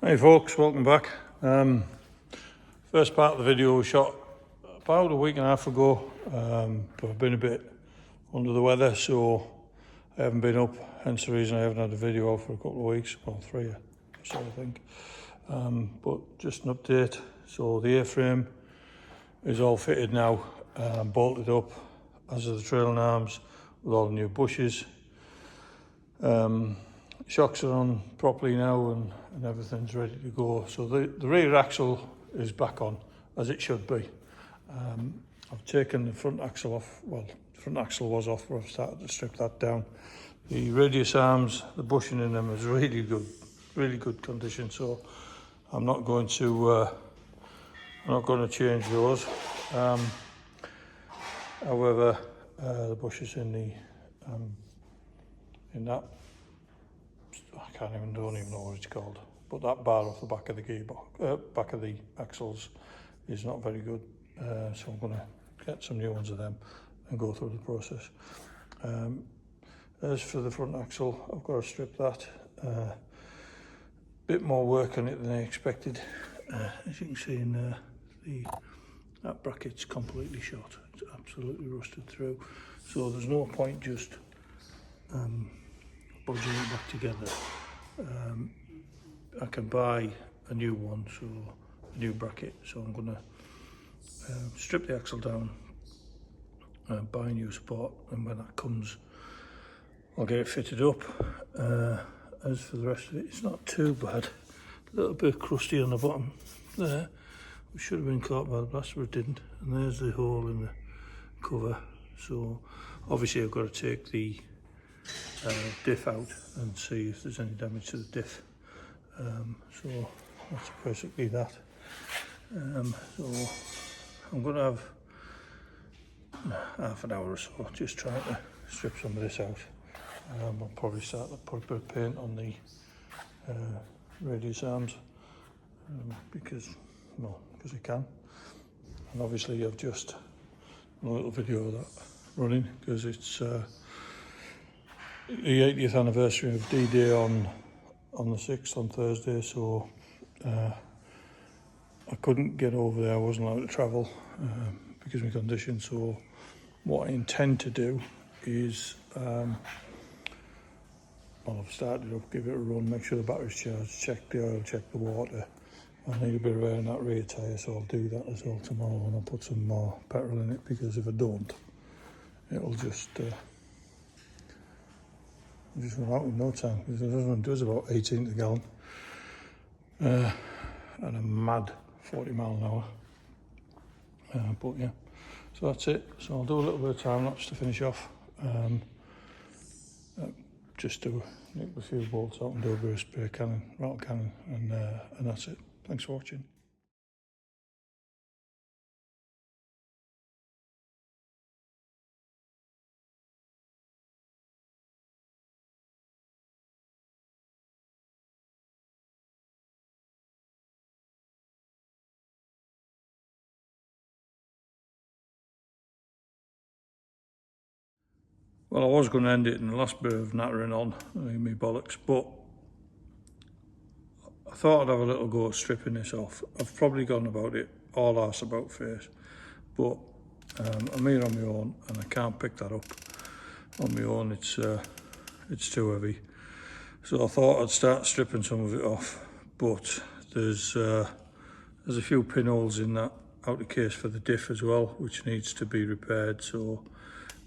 Hey folks, welcome back. First part of the video was shot about a week and a half ago, but I've been a bit under the weather, so I haven't been up, hence the reason I haven't had a video out for a couple of weeks, well 3 or so I think. But just an update, so the A-frame is all fitted now, bolted up, as are the trailing arms with all the new bushes. Shocks are on properly now and everything's ready to go. So the rear axle is back on as it should be. I've taken the front axle off, well, the front axle was off, but I've started to strip that down. The radius arms, the bushing in them is really good condition, so I'm not going to change those. However, the bushes in that, I don't even know what it's called, but that bar off the back of the gearbox, back of the axles is not very good, so I'm going to get some new ones of them and go through the process. As for the front axle, I've got to strip that. Bit more work on it than I expected. As you can see in there, that bracket's completely shot. It's absolutely rusted through, so there's no point just bodging it back together. I can buy a new one, so a new bracket, so I'm going to strip the axle down, buy a new support, and when that comes I'll get it fitted up. As for the rest of it, it's not too bad. A little bit crusty on the bottom there, which should have been caught by the blast, but it didn't. And there's the hole in the cover, so obviously I've got to take the diff out and see if there's any damage to the diff. So that's basically that. So I'm going to have half an hour or so just trying to strip some of this out. I'll probably start to put a bit of paint on the radius arms because I can. And obviously I've just a little video of that running because it's the 80th anniversary of D-Day on the 6th on Thursday, so I couldn't get over there. I wasn't allowed to travel because of my condition. So what I intend to do is I've started up, give it a run, make sure the battery's charged, check the oil, check the water. I need a bit of air in that rear tyre, so I'll do that as well tomorrow, and I'll put some more petrol in it, because if I don't, it'll just run out in no time, because it does about 18 to the gallon, and a mad 40 mile an hour. But yeah, so that's it. So I'll do a little bit of time lapse to finish off. just do nick a few bolts out and do a bit of spray cannon, rattle cannon, and that's it. Thanks for watching. Well, I was going to end it in the last bit of nattering on, me bollocks, but I thought I'd have a little go at stripping this off. I've probably gone about it all arse about face, but I'm here on my own and I can't pick that up on my own. It's too heavy. So I thought I'd start stripping some of it off, but there's a few pinholes in that outer case for the diff as well, which needs to be repaired. So,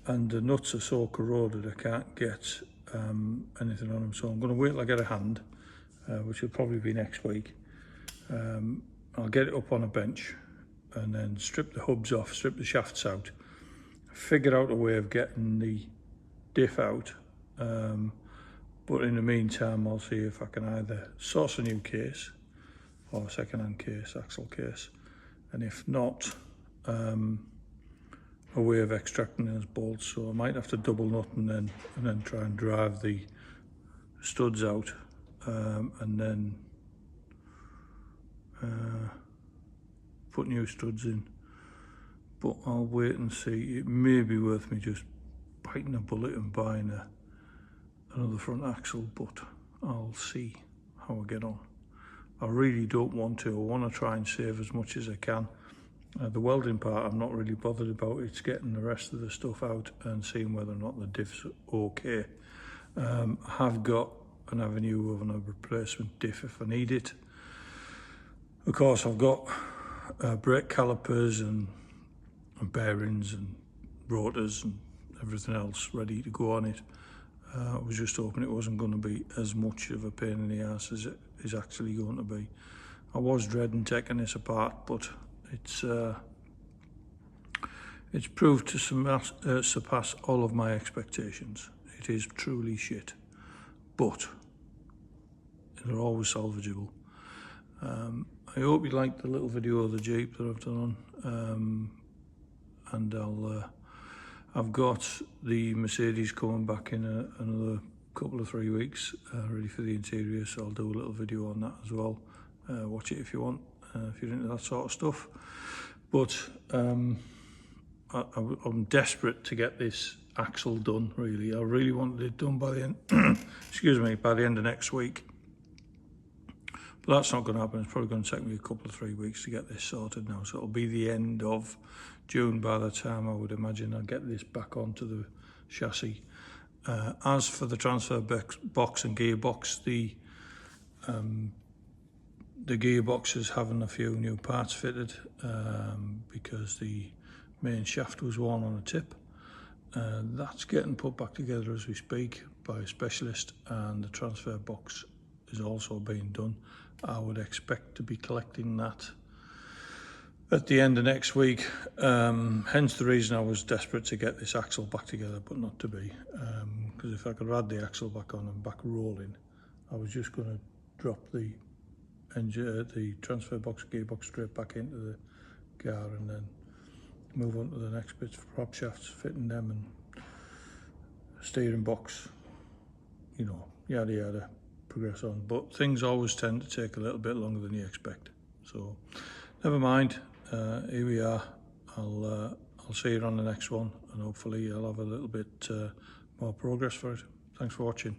and the nuts are so corroded I can't get anything on them. So I'm going to wait till I get a hand, which will probably be next week. I'll get it up on a bench and then strip the hubs off, strip the shafts out, figure out a way of getting the diff out. But in the meantime, I'll see if I can either source a new case or a second-hand case, axle case, and if not, a way of extracting those bolts. So I might have to double nut and then try and drive the studs out, and then put new studs in. But I'll wait and see. It may be worth me just biting a bullet and buying another front axle, but I'll see how I get on. I really don't want to. I want to try and save as much as I can. The welding part I'm not really bothered about. It's getting the rest of the stuff out and seeing whether or not the diff's okay. I have got an avenue of a replacement diff if I need it. Of course, I've got brake calipers and bearings and rotors and everything else ready to go on it. I was just hoping it wasn't going to be as much of a pain in the ass as it is actually going to be. I was dreading taking this apart, but it's proved to surpass all of my expectations. It is truly shit, but they're always salvageable. I hope you liked the little video of the Jeep that I've done on, and I've got the Mercedes coming back in another couple of 3 weeks, ready for the interior, so I'll do a little video on that as well. Watch it if you want, if you're into that sort of stuff. But I'm desperate to get this axle done, really. I really wanted it done by the end, excuse me, by the end of next week. But that's not going to happen. It's probably going to take me a couple of 3 weeks to get this sorted now. So it'll be the end of June by the time I would imagine I'll get this back onto the chassis. As for the transfer box and gearbox, the gearbox is having a few new parts fitted because the main shaft was worn on a tip. That's getting put back together as we speak by a specialist, and the transfer box is also being done. I would expect to be collecting that at the end of next week, hence the reason I was desperate to get this axle back together, but not to be, because if I could add the axle back on and back rolling, I was just going to drop the transfer box gearbox straight back into the car and then move on to the next bits for prop shafts, fitting them, and steering box, you know, yada yada, progress on. But things always tend to take a little bit longer than you expect, so never mind. Here we are. I'll see you on the next one, and hopefully I'll have a little bit more progress for it. Thanks for watching.